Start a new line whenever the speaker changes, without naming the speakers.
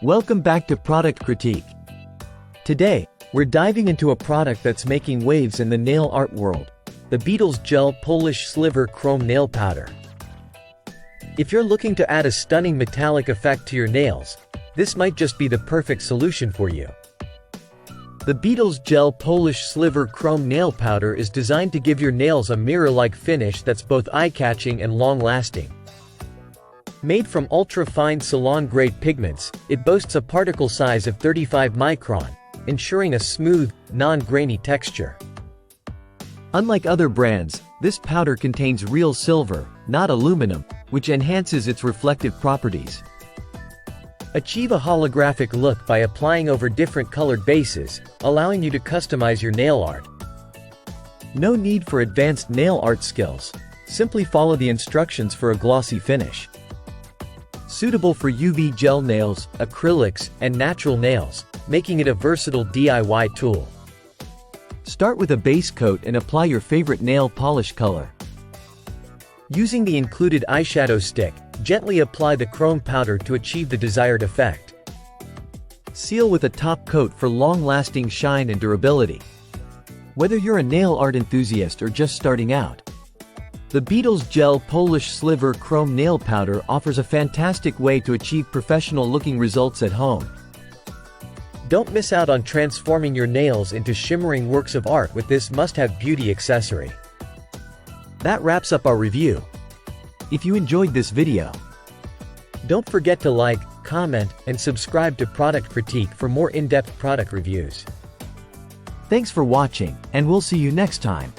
Welcome back to Product Critique. Today, we're diving into a product that's making waves in the nail art world, the Beetles Gel Polish Sliver Chrome Nail Powder. If you're looking to add a stunning metallic effect to your nails, this might just be the perfect solution for you. The Beetles Gel Polish Sliver Chrome Nail Powder is designed to give your nails a mirror-like finish that's both eye-catching and long-lasting. Made from ultra-fine salon-grade pigments, it boasts a particle size of 35 micron, ensuring a smooth, non-grainy texture. Unlike other brands, this powder contains real silver, not aluminum, which enhances its reflective properties. Achieve a holographic look by applying over different colored bases, allowing you to customize your nail art. No need for advanced nail art skills. Simply follow the instructions for a glossy finish. Suitable for UV gel nails, acrylics, and natural nails, making it a versatile DIY tool. Start with a base coat and apply your favorite nail polish color. Using the included eyeshadow stick, gently apply the chrome powder to achieve the desired effect. Seal with a top coat for long-lasting shine and durability. Whether you're a nail art enthusiast or just starting out, the Beetles Gel Polish Sliver Chrome Nail Powder offers a fantastic way to achieve professional-looking results at home. Don't miss out on transforming your nails into shimmering works of art with this must-have beauty accessory. That wraps up our review. If you enjoyed this video, don't forget to like, comment, and subscribe to Product Critique for more in-depth product reviews. Thanks for watching, and we'll see you next time.